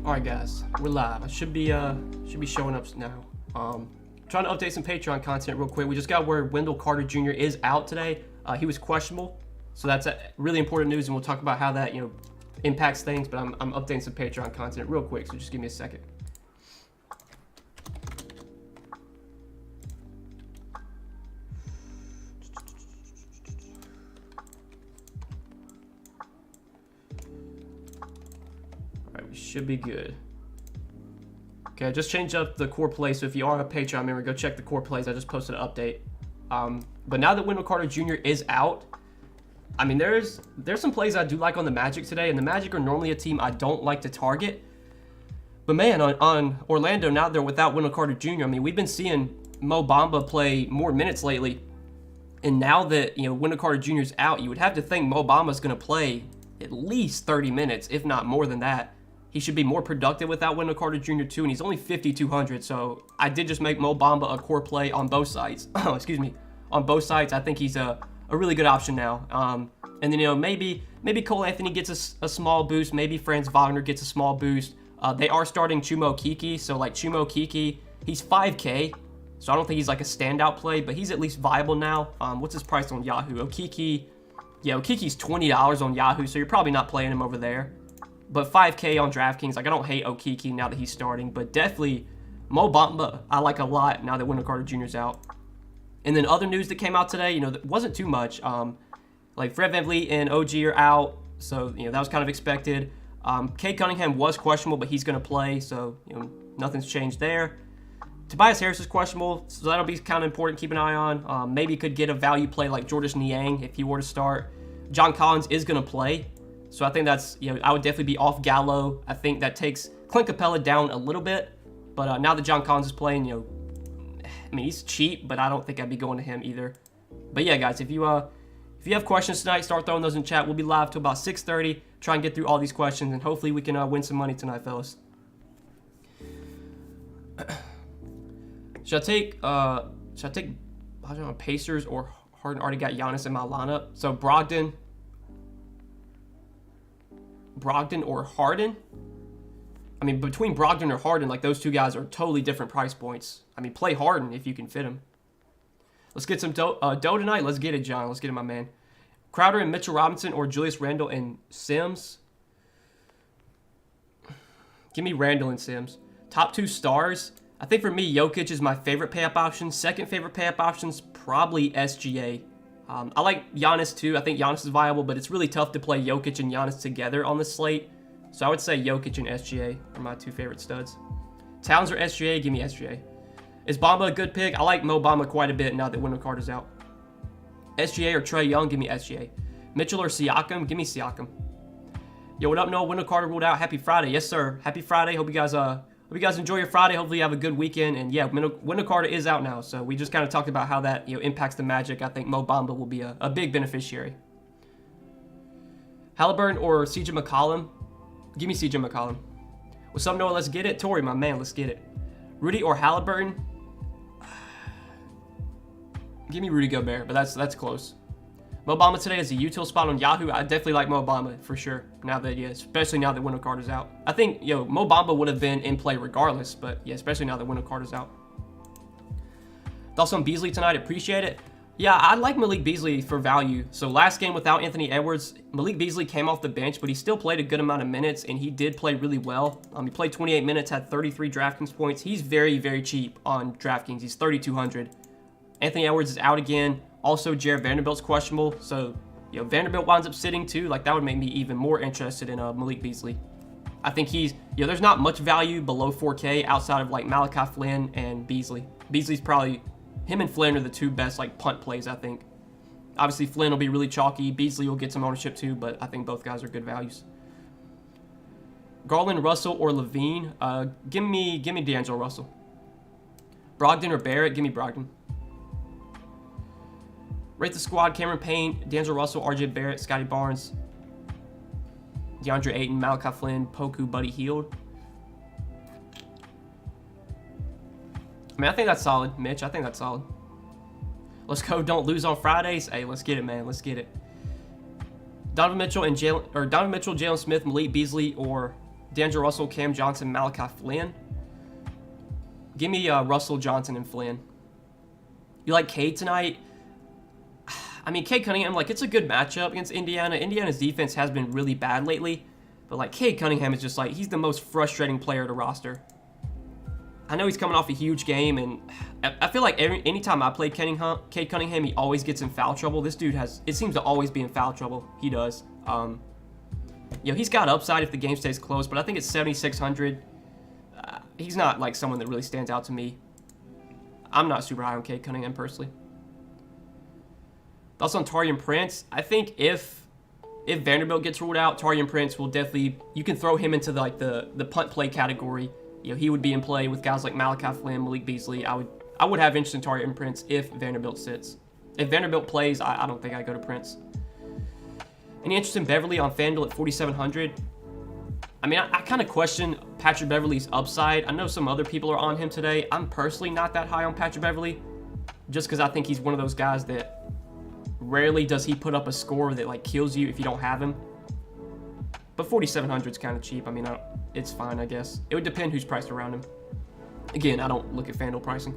Alright guys, we're live. I should be showing up now. Trying to update some Patreon content real quick. We just got word Wendell Carter Jr. is out today. He was questionable, so that's really important news, and we'll talk about how that impacts things. But I'm updating some Patreon content real quick, so just give me a second. Should be good. Okay, I just changed up the core play, so if you are a Patreon member, go check the core plays. I just posted an update. But now that Wendell Carter Jr. is out, I mean, there's some plays I do like on the Magic today, and the Magic are normally a team I don't like to target. But man, on Orlando, now they're without Wendell Carter Jr., I mean, we've been seeing Mo Bamba play more minutes lately, and now that Wendell Carter Jr. is out, you would have to think Mo Bamba's going to play at least 30 minutes, if not more than that. He should be more productive without Wendell Carter Jr. too, and he's only 5,200. So I did just make Mo Bamba a core play on both sides. Excuse me, on both sides. I think he's a really good option now. And then maybe Cole Anthony gets a small boost. Maybe Franz Wagner gets a small boost. They are starting Chuma Okeke, so like Chuma Okeke, he's 5K, so I don't think he's like a standout play, but he's at least viable now. What's his price on Yahoo? Okeke, yeah, Okeke's $20 on Yahoo, so you're probably not playing him over there. But 5K on Draftkings, like I don't hate Okeke now that he's starting, but definitely Mo Bamba I like a lot now that Wendell Carter Jr. is out. And then other news that came out today, that wasn't too much. Like Fred VanVleet and OG are out, so that was kind of expected. Cade Cunningham was questionable, but he's going to play, so nothing's changed there. Tobias Harris is questionable, so that'll be kind of important to keep an eye on. Maybe could get a value play like Georges Niang if he were to start. John Collins is going to play. So I think that's, I would definitely be off Gallo. I think that takes Clint Capella down a little bit. But now that John Collins is playing, I mean, he's cheap, but I don't think I'd be going to him either. But yeah, guys, if you have questions tonight, start throwing those in chat. We'll be live till about 6:30. Try and get through all these questions, and hopefully we can win some money tonight, fellas. Should I take I don't know, Pacers or Harden? Already got Giannis in my lineup. So Brogdon or Harden? I mean, between Brogdon or Harden, like those two guys are totally different price points. I mean, play Harden if you can fit him. Let's get some dough tonight. Let's get it, John. Let's get it, my man. Crowder and Mitchell Robinson or Julius Randle and Sims? Give me Randle and Sims. Top two stars. I think for me, Jokic is my favorite pay-up option. Second favorite pay-up option's probably SGA. I like Giannis too. I think Giannis is viable, but it's really tough to play Jokic and Giannis together on the slate. So I would say Jokic and SGA are my two favorite studs. Towns or SGA? Give me SGA. Is Bamba a good pick? I like Mo Bamba quite a bit now that Wendell Carter's out. SGA or Trae Young? Give me SGA. Mitchell or Siakam? Give me Siakam. Yo, what up, Noah? Wendell Carter ruled out. Happy Friday. Yes, sir. Happy Friday. Hope you guys enjoy your Friday. Hopefully you have a good weekend. And yeah, Wendell Carter is out now. So we just kind of talked about how that impacts the Magic. I think Mo Bamba will be a big beneficiary. Halliburton or CJ McCollum? Give me CJ McCollum. What's up, Noah? Let's get it. Tori, my man, let's get it. Rudy or Halliburton? Give me Rudy Gobert, but that's close. Mo Bamba today is a util spot on Yahoo. I definitely like Mo Bamba for sure. Now that, especially now that Wendell Carter's out. I think, Mo Bamba would have been in play regardless, but yeah, especially now that Wendell Carter's out. Thoughts on Beasley tonight? Appreciate it. Yeah, I like Malik Beasley for value. So last game without Anthony Edwards, Malik Beasley came off the bench, but he still played a good amount of minutes, and he did play really well. He played 28 minutes, had 33 DraftKings points. He's very, very cheap on DraftKings. He's 3,200. Anthony Edwards is out again. Also, Jared Vanderbilt's questionable. So, Vanderbilt winds up sitting too. Like, that would make me even more interested in Malik Beasley. I think he's, there's not much value below 4K outside of like Malachi Flynn and Beasley. Beasley's probably, him and Flynn are the two best like punt plays, I think. Obviously, Flynn will be really chalky. Beasley will get some ownership too, but I think both guys are good values. Garland, Russell, or Levine? Give me D'Angelo Russell. Brogdon or Barrett? Give me Brogdon. Rate the squad: Cameron Payne, D'Angelo Russell, RJ Barrett, Scotty Barnes, DeAndre Ayton, Malachi Flynn, Poku, Buddy Hield. I mean, I think that's solid, Mitch. I think that's solid. Let's go. Don't lose on Fridays. Hey, let's get it, man. Let's get it. Donovan Mitchell, Jalen Smith, Malik Beasley, or D'Angelo Russell, Cam Johnson, Malachi Flynn. Give me Russell, Johnson, and Flynn. You like Cade tonight? I mean, Cade Cunningham, like, it's a good matchup against Indiana. Indiana's defense has been really bad lately. But, like, Cade Cunningham is just, like, he's the most frustrating player to roster. I know he's coming off a huge game, and I feel like anytime I play Cade Cunningham, he always gets in foul trouble. This dude it seems to always be in foul trouble. He does. You know, he's got upside if the game stays close, but I think it's 7,600. He's not, like, someone that really stands out to me. I'm not super high on Cade Cunningham, personally. Thoughts on Taurean Prince? I think if Vanderbilt gets ruled out, Taurean Prince will definitely... You can throw him into, like, the punt play category. You know, he would be in play with guys like Malachi Flynn, Malik Beasley. I would have interest in Taurean Prince if Vanderbilt sits. If Vanderbilt plays, I don't think I'd go to Prince. Any interest in Beverly on FanDuel at 4,700? I mean, I kind of question Patrick Beverly's upside. I know some other people are on him today. I'm personally not that high on Patrick Beverly, just because I think he's one of those guys that rarely does he put up a score that, like, kills you if you don't have him. But 4,700 is kind of cheap. I mean, it's fine, I guess. It would depend who's priced around him. Again, I don't look at FanDuel pricing.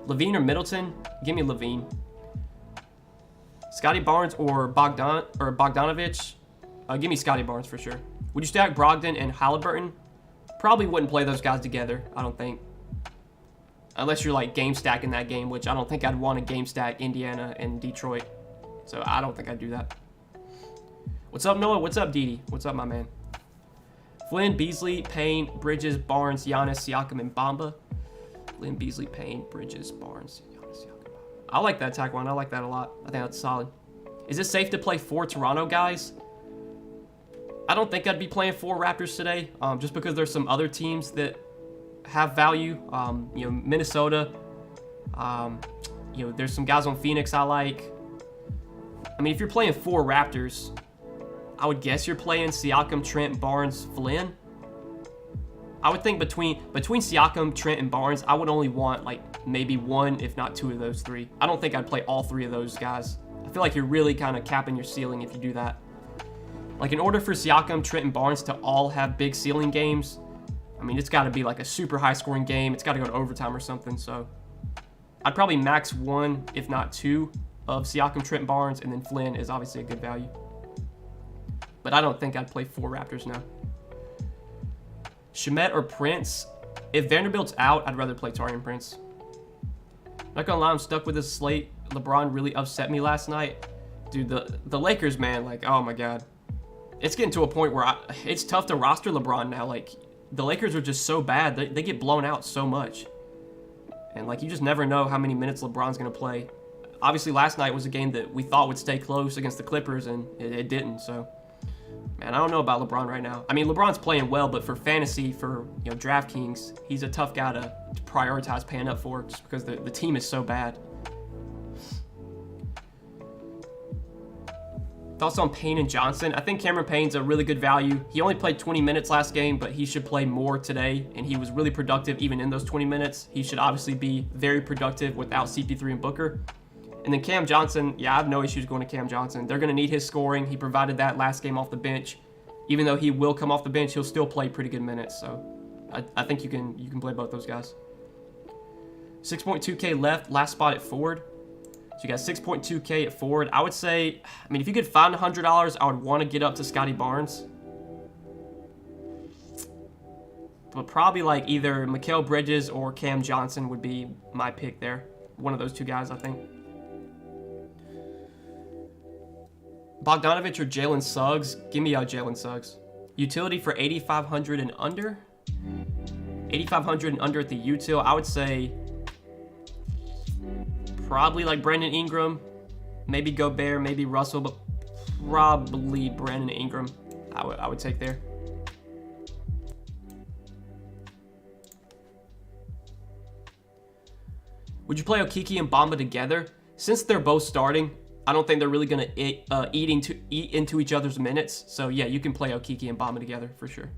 Levine or Middleton? Give me Levine. Scotty Barnes or Bogdanovich? Give me Scotty Barnes for sure. Would you stack Brogdon and Halliburton? Probably wouldn't play those guys together, I don't think. Unless you're, like, game stacking that game, which I don't think I'd want to game stack Indiana and Detroit. So I don't think I'd do that. What's up, Noah? What's up, Didi? What's up, my man? Flynn, Beasley, Payne, Bridges, Barnes, Giannis, Siakam, and Bamba. Flynn, Beasley, Payne, Bridges, Barnes, Giannis, Siakam, Bamba. I like that attack one. I like that a lot. I think that's solid. Is it safe to play 4 Toronto guys? I don't think I'd be playing 4 Raptors today, just because there's some other teams that have value. You know, Minnesota. You know, there's some guys on Phoenix I like. I mean, if you're playing 4 Raptors, I would guess you're playing Siakam, Trent, Barnes, Flynn. I would think between Siakam, Trent, and Barnes, I would only want, like, maybe 1, if not 2 of those 3. I don't think I'd play all 3 of those guys. I feel like you're really kind of capping your ceiling if you do that. Like, in order for Siakam, Trent, and Barnes to all have big ceiling games, I mean, it's got to be, like, a super high-scoring game. It's got to go to overtime or something, so I'd probably max 1, if not 2, of Siakam, Trent, Barnes, and then Flynn is obviously a good value. But I don't think I'd play 4 Raptors now. Shamet or Prince? If Vanderbilt's out, I'd rather play Taurean Prince. Not gonna lie, I'm stuck with this slate. LeBron really upset me last night. Dude, the Lakers, man, like, oh my God. It's getting to a point where it's tough to roster LeBron now. Like, the Lakers are just so bad. They get blown out so much. And, like, you just never know how many minutes LeBron's gonna play. Obviously, last night was a game that we thought would stay close against the Clippers, and it didn't, so... Man, I don't know about LeBron right now. I mean, LeBron's playing well, but for fantasy, for, you know, Draftkings, he's a tough guy to prioritize paying up for just because the team is so bad. Thoughts on Payne and Johnson? I think Cameron Payne's a really good value. He only played 20 minutes last game, but he should play more today, and he was really productive even in those 20 minutes. He should obviously be very productive without CP3 and Booker. And then Cam Johnson, yeah, I have no issues going to Cam Johnson. They're going to need his scoring. He provided that last game off the bench. Even though he will come off the bench, he'll still play pretty good minutes. So I think you can play both those guys. 6.2K left, last spot at forward. So you got 6.2K at forward. I would say, I mean, if you could find $100, I would want to get up to Scotty Barnes. But probably like either Mikal Bridges or Cam Johnson would be my pick there. One of those 2 guys, I think. Bogdanovich or Jalen Suggs? Give me Jalen Suggs. Utility for 8,500 and under. 8,500 and under at the util. I would say probably like Brandon Ingram, maybe Gobert, maybe Russell, but probably Brandon Ingram I would take there. Would you play Okiki and Bamba together? Since they're both starting, I don't think they're really going to eat into each other's minutes. So, yeah, you can play Okiki and Bamba together for sure.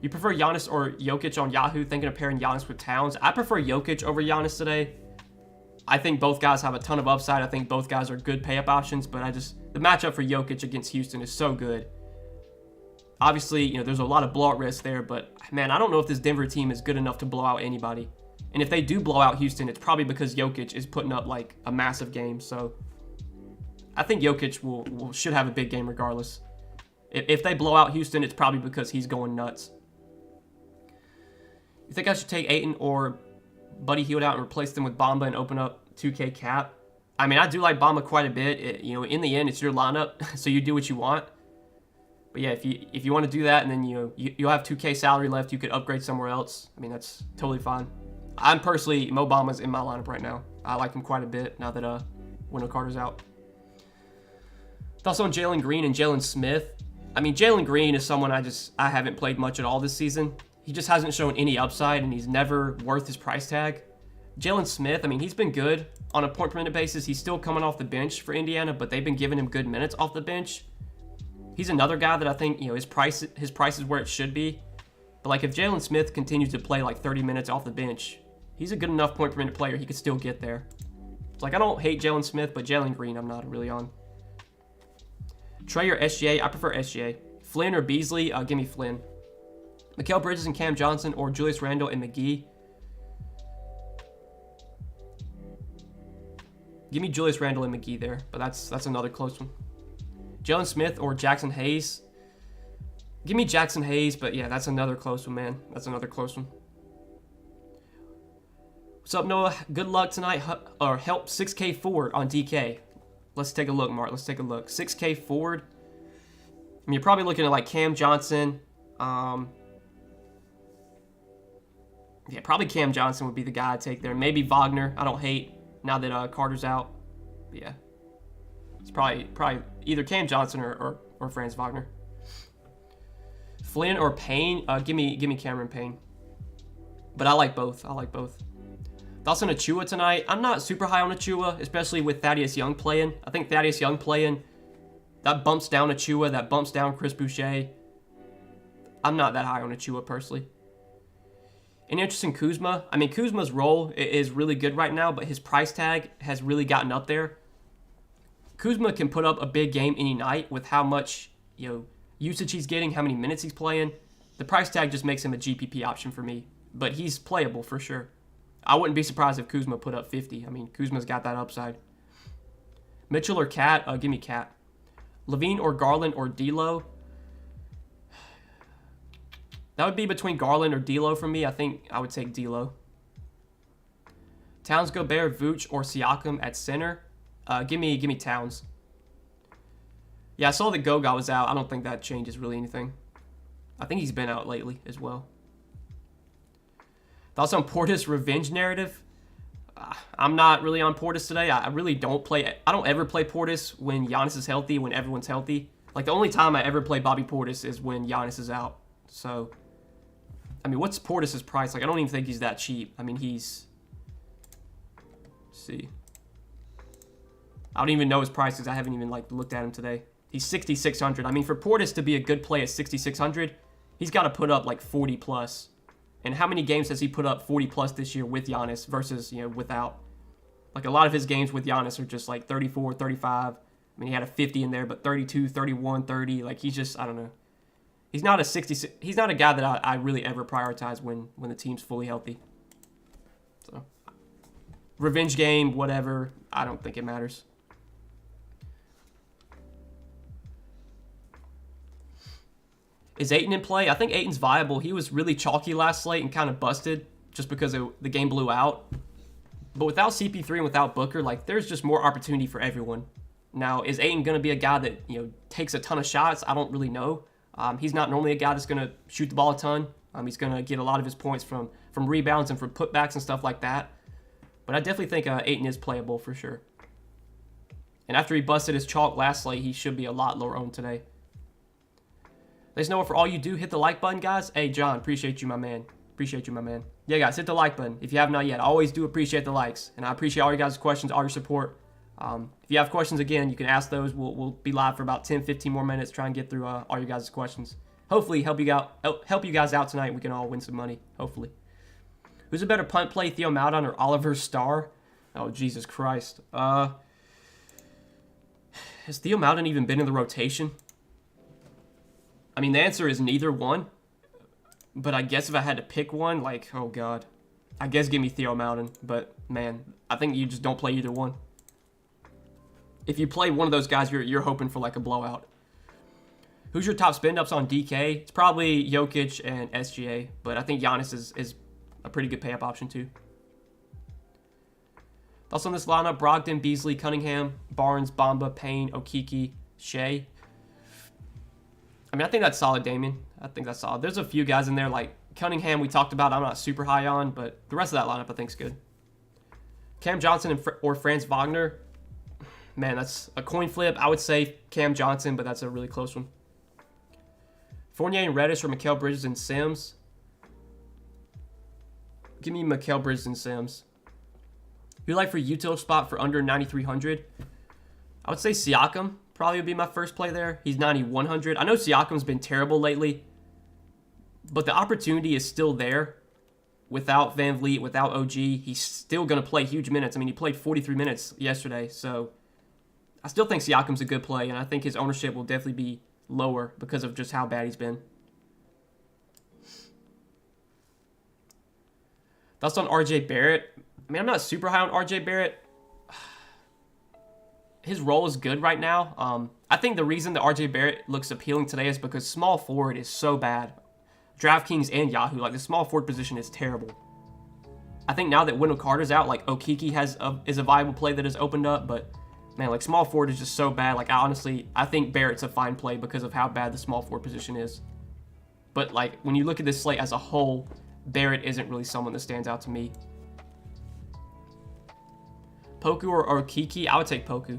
You prefer Giannis or Jokic on Yahoo? Thinking of pairing Giannis with Towns. I prefer Jokic over Giannis today. I think both guys have a ton of upside. I think both guys are good pay-up options. But the matchup for Jokic against Houston is so good. Obviously, you know, there's a lot of blowout risk there, but man, I don't know if this Denver team is good enough to blow out anybody. And if they do blow out Houston, it's probably because Jokic is putting up like a massive game. So I think Jokic should have a big game regardless. If they blow out Houston, it's probably because he's going nuts. You think I should take Ayton or Buddy Hield out and replace them with Bamba and open up 2K cap? I mean, I do like Bamba quite a bit. You know, in the end, it's your lineup, so you do what you want. But yeah, if you want to do that, and then you'll have 2K salary left, you could upgrade somewhere else. I mean, that's totally fine. I'm personally, Mo Bamba's in my lineup right now. I like him quite a bit now that Wendell Carter's out. Thoughts on Jalen Green and Jalen Smith? I mean, Jalen Green is someone I haven't played much at all this season. He just hasn't shown any upside, and he's never worth his price tag. Jalen Smith, I mean, he's been good on a point per minute basis. He's still coming off the bench for Indiana, but they've been giving him good minutes off the bench. He's another guy that I think, you know, his price is where it should be. But like if Jalen Smith continues to play like 30 minutes off the bench, he's a good enough point per minute player. He could still get there. It's like I don't hate Jalen Smith, but Jalen Green I'm not really on. Trey or SGA? I prefer SGA. Flynn or Beasley? Give me Flynn. Mikal Bridges and Cam Johnson or Julius Randle and McGee? Give me Julius Randle and McGee there, but that's another close one. Jalen Smith or Jackson Hayes? Give me Jackson Hayes, but yeah, that's another close one, man. That's another close one. What's up, Noah? Good luck tonight. Or help 6K forward on DK. Let's take a look, Mark. Let's take a look. 6K forward. I mean, you're probably looking at like Cam Johnson. Yeah, probably Cam Johnson would be the guy I'd take there. Maybe Wagner. I don't hate now that Carter's out. But yeah, it's probably either Cam Johnson or Franz Wagner. Flynn or Payne? Give me Cameron Payne. But I like both. I like both. Thoughts on Achua tonight? I'm not super high on Achua, especially with Thaddeus Young playing. I think Thaddeus Young playing, that bumps down Achua, that bumps down Chris Boucher. I'm not that high on Achua personally. Any interest in Kuzma? I mean, Kuzma's role is really good right now, but his price tag has really gotten up there. Kuzma can put up a big game any night with how much, you know, usage he's getting, how many minutes he's playing. The price tag just makes him a GPP option for me, but he's playable for sure. I wouldn't be surprised if Kuzma put up 50. I mean, Kuzma's got that upside. Mitchell or Cat? Give me Cat. Levine or Garland or D'Lo? That would be between Garland or D'Lo for me. I think I would take D'Lo. Towns, Gobert, Vooch, or Siakam at center? Give me Towns. Yeah, I saw that Goga was out. I don't think that changes really anything. I think he's been out lately as well. Thoughts on Portis revenge narrative? I'm not really on Portis today. I really don't play. I don't ever play Portis when Giannis is healthy, when everyone's healthy. Like the only time I ever play Bobby Portis is when Giannis is out. So, I mean, what's Portis' price? Like, I don't even think he's that cheap. I mean, let's see. I don't even know his price because I haven't even like looked at him today. He's 6,600. I mean, for Portis to be a good play at 6,600, he's got to put up like 40 plus. And how many games has he put up 40 plus this year with Giannis versus, you know, without? Like a lot of his games with Giannis are just like 34, 35. I mean, he had a 50 in there, but 32, 31, 30. Like he's just, I don't know. He's not a 66. He's not a guy that I really ever prioritize when the team's fully healthy. So, revenge game, whatever. I don't think it matters. Is Ayton in play? I think Ayton's viable. He was really chalky last slate and kind of busted just because the game blew out. But without CP3 and without Booker, like there's just more opportunity for everyone. Now, is Ayton going to be a guy that, you know, takes a ton of shots? I don't really know. He's not normally a guy that's going to shoot the ball a ton. He's going to get a lot of his points from rebounds and from putbacks and stuff like that. But I definitely think Ayton is playable for sure. And after he busted his chalk last slate, he should be a lot lower owned today. Let us know for all you do. Hit the like button, guys. Hey, John, appreciate you, my man. Appreciate you, my man. Yeah, guys, hit the like button if you have not yet. I always do appreciate the likes. And I appreciate all your guys' questions, all your support. If you have questions, again, you can ask those. We'll be live for about 10, 15 more minutes, try and get through all your guys' questions. Hopefully, help you guys out tonight. We can all win some money, hopefully. Who's a better punt play, Theo Maledon or Oliver Starr? Oh, Jesus Christ. Has Theo Maledon even been in the rotation? I mean, the answer is neither one. But I guess if I had to pick one, like, oh god. I guess give me Theo Mountain. But, man, I think you just don't play either one. If you play one of those guys, you're hoping for, like, a blowout. Who's your top spin-ups on DK? It's probably Jokic and SGA. But I think Giannis is a pretty good pay-up option, too. Thoughts on this lineup? Brogdon, Beasley, Cunningham, Barnes, Bamba, Payne, Okeke, Shea. I mean, I think that's solid, Damien. I think that's solid. There's a few guys in there, like Cunningham we talked about. I'm not super high on, but the rest of that lineup I think is good. Cam Johnson or Franz Wagner. Man, that's a coin flip. I would say Cam Johnson, but that's a really close one. Fournier and Reddish or Mikal Bridges and Sims. Give me Mikal Bridges and Sims. Who you like for util spot for under 9,300? I would say Siakam probably would be my first play there. He's 9,100. I know Siakam's been terrible lately, but the opportunity is still there. Without Van Vliet, without OG, he's still going to play huge minutes. I mean, he played 43 minutes yesterday, so I still think Siakam's a good play, and I think his ownership will definitely be lower because of just how bad he's been. Thoughts on RJ Barrett? I mean, I'm not super high on RJ Barrett. His role is good right now. I think the reason that RJ Barrett looks appealing today is because small forward is so bad. Draftkings and Yahoo, like the small forward position is terrible. I think now that Wendell Carter's out, like Okeke is a viable play that has opened up, but man, like small forward is just so bad. Like I think Barrett's a fine play because of how bad the small forward position is. But like when you look at this slate as a whole, Barrett isn't really someone that stands out to me. Poku or Kiki? I would take Poku.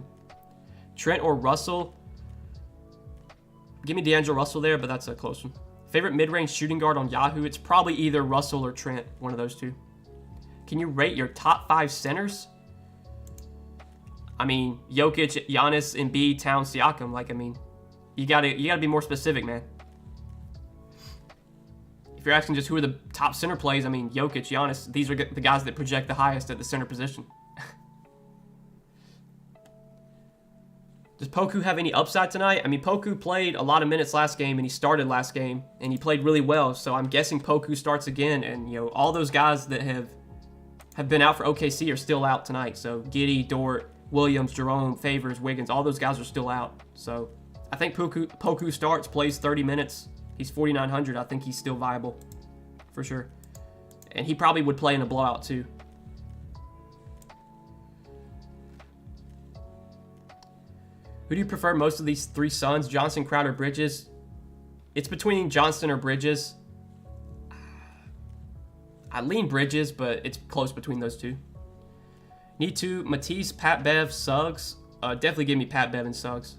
Trent or Russell? Give me D'Angelo Russell there, but that's a close one. Favorite mid-range shooting guard on Yahoo? It's probably either Russell or Trent, one of those two. Can you rate your top 5 centers? I mean, Jokic, Giannis, Embiid, Towns, Siakam. Like, I mean, you gotta be more specific, man. If you're asking just who are the top center plays, I mean, Jokic, Giannis, these are the guys that project the highest at the center position. Does Poku have any upside tonight? I mean, Poku played a lot of minutes last game, and he started last game, and he played really well. So I'm guessing Poku starts again, and you know all those guys that have been out for OKC are still out tonight. So Giddey, Dort, Williams, Jerome, Favors, Wiggins, all those guys are still out. So I think Poku starts, plays 30 minutes. He's 4,900. I think he's still viable for sure, and he probably would play in a blowout too. Who do you prefer most of these 3 Suns? Johnson, Crowder, Bridges? It's between Johnston or Bridges. I lean Bridges, but it's close between those two. Need to Matisse, Pat Bev, Suggs. Definitely give me Pat Bev and Suggs.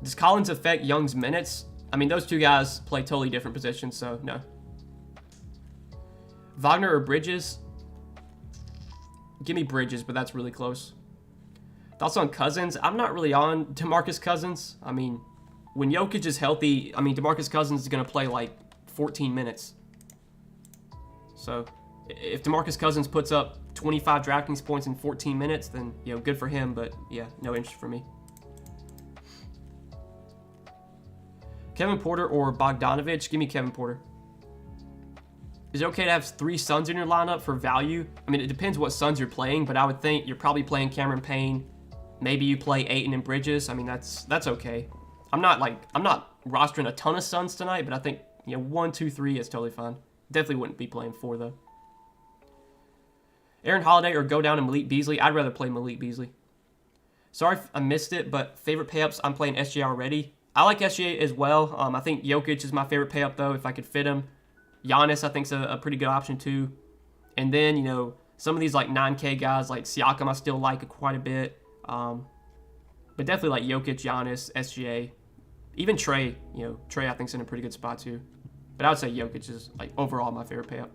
Does Collins affect Young's minutes? I mean, those two guys play totally different positions, so no. Wagner or Bridges? Give me Bridges, but that's really close. Thoughts on Cousins? I'm not really on DeMarcus Cousins. I mean, when Jokic is healthy, I mean, DeMarcus Cousins is going to play like 14 minutes. So if DeMarcus Cousins puts up 25 Draftkings points in 14 minutes, then, you know, good for him. But, yeah, no interest for me. Kevin Porter or Bogdanovich? Give me Kevin Porter. Is it okay to have 3 Suns in your lineup for value? I mean, it depends what Suns you're playing, but I would think you're probably playing Cameron Payne. Maybe you play Ayton and Bridges. I mean, that's okay. I'm not rostering a ton of Suns tonight, but I think, you know, 1, 2, 3 is totally fine. Definitely wouldn't be playing 4 though. Aaron Holiday or go down to Malik Beasley? I'd rather play Malik Beasley. Sorry if I missed it, but favorite pay-ups, I'm playing SGA already. I like SGA as well. I think Jokic is my favorite pay-up though, if I could fit him. Giannis, I think, is a pretty good option too. And then, you know, some of these like 9K guys like Siakam, I still like quite a bit. But definitely like Jokic, Giannis, SGA, even Trey. You know, Trey I think's in a pretty good spot too. But I would say Jokic is like overall my favorite pay-up.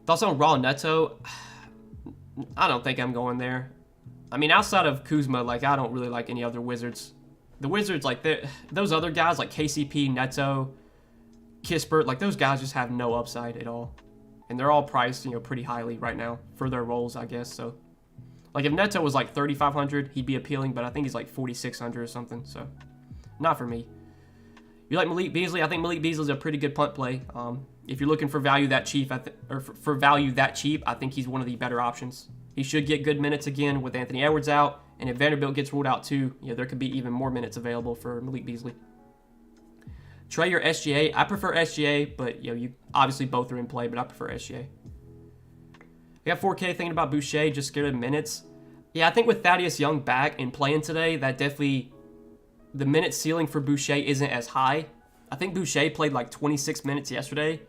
Thoughts on Raw Neto? I don't think I'm going there. I mean, outside of Kuzma, like I don't really like any other Wizards. The Wizards, like those other guys like KCP, Neto, Kispert, like those guys just have no upside at all. And they're all priced, you know, pretty highly right now for their roles, I guess. So, like if Neto was like 3,500, he'd be appealing, but I think he's like 4,600 or something. So, Not for me. You like Malik Beasley? I think Malik Beasley is a pretty good punt play. If you're looking for value that cheap, for value that cheap, I think he's one of the better options. He should get good minutes again with Anthony Edwards out, and if Vanderbilt gets ruled out too, there could be even more minutes available for Malik Beasley. Trey or SGA? I prefer SGA, but you obviously both are in play, but I prefer SGA. I got 4K thinking about Boucher, just scared of minutes. Yeah, I think with Thaddeus Young back and playing today, that definitely, the minute ceiling for Boucher isn't as high. I think Boucher played like 26 minutes yesterday,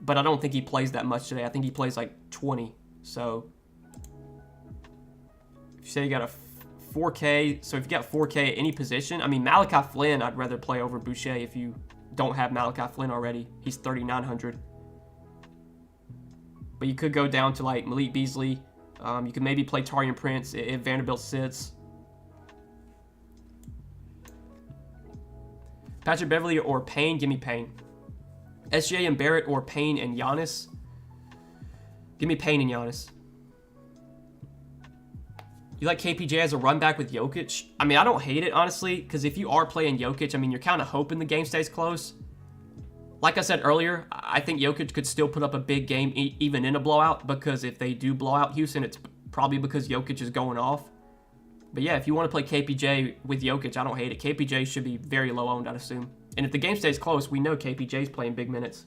but I don't think he plays that much today. I think he plays like 20. So if you say you got a 4K, so if you got 4K at any position, I mean, Malachi Flynn, I'd rather play over Boucher if you don't have Malachi Flynn already. He's 3,900. But you could go down to like Malik Beasley. You could maybe play Taurean Prince if Vanderbilt sits. Patrick Beverly or Payne? Give me Payne. SGA and Barrett or Payne and Giannis? Give me Payne and Giannis. You like KPJ as a run back with Jokic? I mean, I don't hate it, honestly, because if you are playing Jokic, I mean, you're kind of hoping the game stays close. Like I said earlier, I think Jokic could still put up a big game even in a blowout, because if they do blow out Houston, it's probably because Jokic is going off. But yeah, if you want to play KPJ with Jokic, I don't hate it. KPJ should be very low owned, I'd assume. And if the game stays close, we know KPJ's playing big minutes.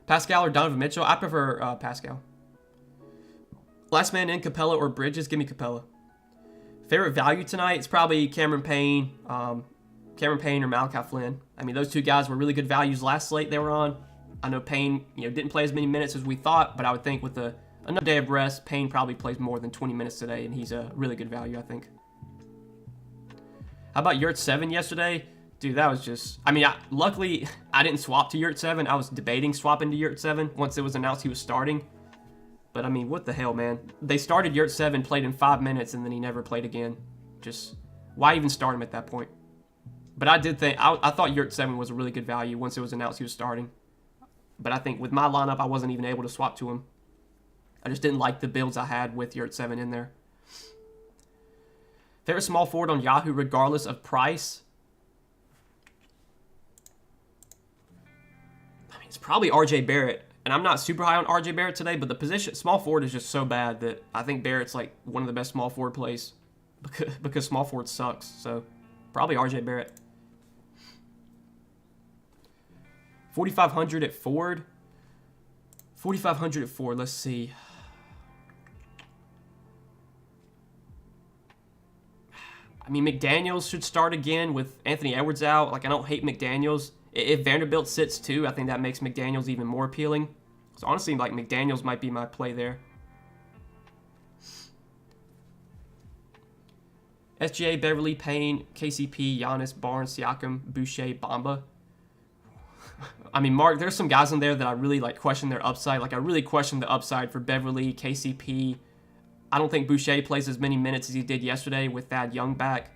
Pascal or Donovan Mitchell? I prefer Pascal. Last man in, Capella or Bridges? Give me Capella. Favorite value tonight? It's probably Cameron Payne or Malachi Flynn. I mean, those two guys were really good values last slate they were on. I know Payne, didn't play as many minutes as we thought, but I would think with another day of rest, Payne probably plays more than 20 minutes today, and he's a really good value, I think. How about Yurt 7 yesterday? Dude, that was just... I mean, luckily, I didn't swap to Yurt 7. I was debating swapping to Yurt 7 once it was announced he was starting. But, I mean, what the hell, man? They started Yurt 7, played in 5 minutes, and then he never played again. Just, why even start him at that point? But I did think... I thought Yurt 7 was a really good value once it was announced he was starting. But I think with my lineup, I wasn't even able to swap to him. I just didn't like the builds I had with Yurt 7 in there. Favorite small forward on Yahoo regardless of price? I mean, it's probably RJ Barrett. And I'm not super high on RJ Barrett today, but the position, small forward, is just so bad that I think Barrett's like one of the best small forward plays because small forward sucks. So probably RJ Barrett. 4,500 at forward. 4,500 at forward. Let's see. I mean, McDaniels should start again with Anthony Edwards out. Like, I don't hate McDaniels. If Vanderbilt sits too, I think that makes McDaniels even more appealing. So honestly, like, McDaniels might be my play there. SGA, Beverly, Payne, KCP, Giannis, Barnes, Siakam, Boucher, Bamba. I mean, Mark, there's some guys in there that I really question their upside. Like, I really question the upside for Beverly, KCP. I don't think Boucher plays as many minutes as he did yesterday with Thad Young back.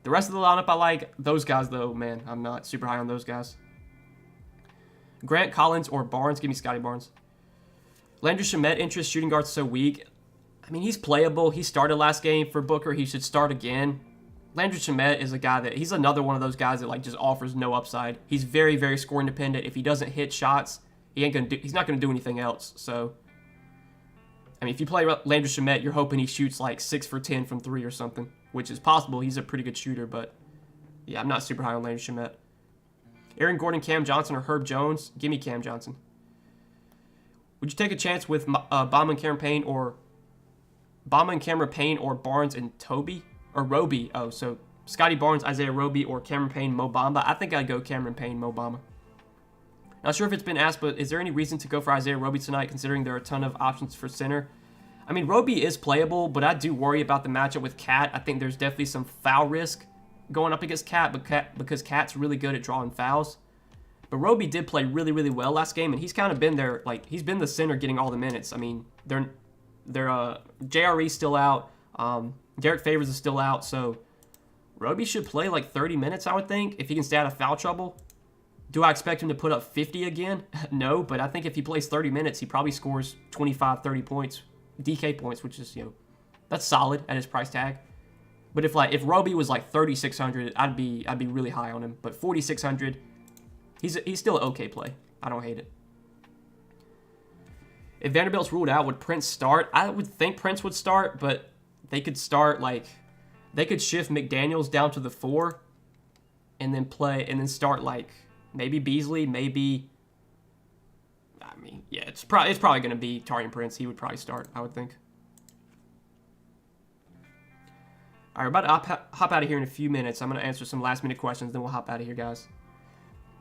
The rest of the lineup I like. Those guys, though, man, I'm not super high on those guys. Grant, Collins, or Barnes? Give me Scotty Barnes. Landry Shamet, interest, shooting guard's so weak. I mean, he's playable. He started last game for Booker. He should start again. Landry Shamet is a guy that, he's another one of those guys that just offers no upside. He's very, very score independent. If he doesn't hit shots, he's not going to do anything else. So, I mean, if you play Landry Shamet, you're hoping he shoots 6 for 10 from 3 or something, which is possible. He's a pretty good shooter, but yeah, I'm not super high on Landry Shamet. Aaron Gordon, Cam Johnson, or Herb Jones? Give me Cam Johnson. Would you take a chance with Bama and Cameron Payne or Barnes and Toby? Or Roby. Oh, so Scotty Barnes, Isaiah Roby, or Cameron Payne, Mo Bamba. I think I'd go Cameron Payne, Mo Bamba. Not sure if it's been asked, but is there any reason to go for Isaiah Roby tonight, considering there are a ton of options for center? I mean, Roby is playable, but I do worry about the matchup with Cat. I think there's definitely some foul risk going up against Cat, because Cat's really good at drawing fouls. But Roby did play really, really well last game, and he's kind of been there. He's been the center getting all the minutes. I mean, JRE's still out. Derek Favors is still out, so Roby should play 30 minutes, I would think, if he can stay out of foul trouble. Do I expect him to put up 50 again? No, but I think if he plays 30 minutes, he probably scores 25, 30 points, DK points, which is, that's solid at his price tag. But if Roby was like 3,600, I'd be really high on him. But 4,600, he's still an okay play. I don't hate it. If Vanderbilt's ruled out, would Prince start? I would think Prince would start, but they could start like they could shift McDaniels down to the 4, and then start like maybe Beasley, maybe. I mean, yeah, it's probably going to be Taurean Prince. He would probably start, I would think. All right, we're about to hop out of here in a few minutes. I'm going to answer some last-minute questions, then we'll hop out of here, guys.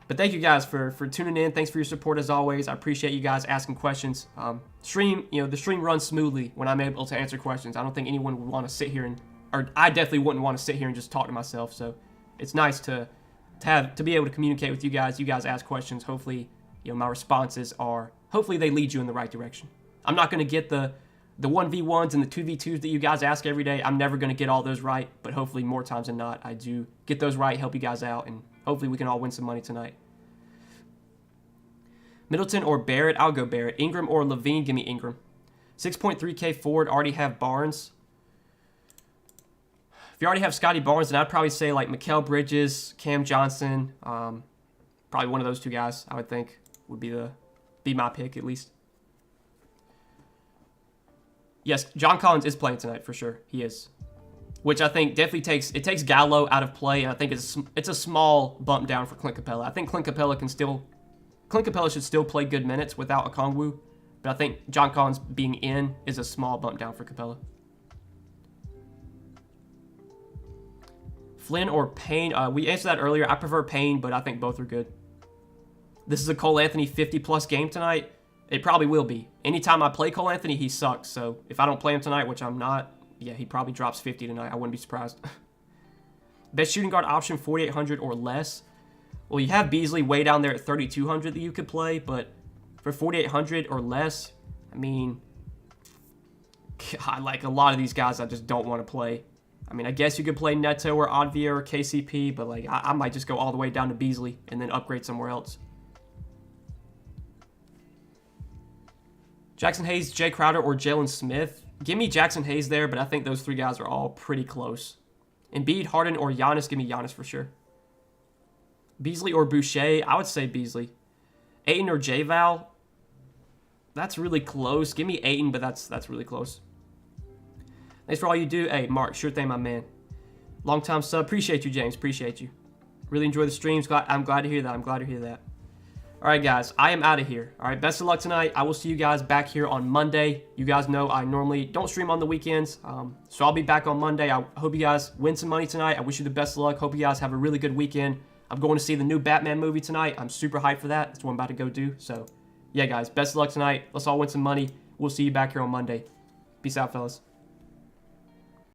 But thank you guys for tuning in. Thanks for your support as always. I appreciate you guys asking questions. The stream runs smoothly when I'm able to answer questions. I don't think anyone would want to sit here or I definitely wouldn't want to sit here and just talk to myself. So it's nice to be able to communicate with you guys. You guys ask questions. Hopefully, my responses hopefully they lead you in the right direction. I'm not going to get the 1v1s and the 2v2s that you guys ask every day. I'm never going to get all those right, but hopefully more times than not, I do get those right, help you guys out, and hopefully we can all win some money tonight. Middleton or Barrett? I'll go Barrett. Ingram or Levine? Give me Ingram. 6.3K forward. Already have Barnes. If you already have Scotty Barnes, then I'd probably say like Mikal Bridges, Cam Johnson. Probably one of those two guys, I would think, would be my pick at least. Yes, John Collins is playing tonight for sure. He is. Which I think definitely takes Gallo out of play, and I think it's a small bump down for Clint Capella. I think Clint Capella should still play good minutes without Okongwu, but I think John Collins being in is a small bump down for Capella. Flynn or Payne? We answered that earlier. I prefer Payne, but I think both are good. This is a Cole Anthony 50-plus game tonight. It probably will be. Anytime I play Cole Anthony, he sucks. So if I don't play him tonight, which I'm not, yeah, he probably drops 50 tonight. I wouldn't be surprised. Best shooting guard option, 4,800 or less. Well, you have Beasley way down there at 3,200 that you could play, but for 4,800 or less, I mean, God, like a lot of these guys I just don't want to play. I mean, I guess you could play Neto or Advia or KCP, but like I might just go all the way down to Beasley and then upgrade somewhere else. Jackson Hayes, Jay Crowder, or Jalen Smith. Give me Jackson Hayes there, but I think those three guys are all pretty close. Embiid, Harden, or Giannis. Give me Giannis for sure. Beasley or Boucher. I would say Beasley. Ayton or J-Val. That's really close. Give me Ayton, but that's really close. Thanks for all you do. Hey, Mark, sure thing, my man. Long time sub. Appreciate you, James. Appreciate you. Really enjoy the streams. I'm glad to hear that. All right, guys, I am out of here. All right, best of luck tonight. I will see you guys back here on Monday. You guys know I normally don't stream on the weekends, so I'll be back on Monday. I hope you guys win some money tonight. I wish you the best of luck. Hope you guys have a really good weekend. I'm going to see the new Batman movie tonight. I'm super hyped for that. That's what I'm about to go do. So, yeah, guys, best of luck tonight. Let's all win some money. We'll see you back here on Monday. Peace out, fellas.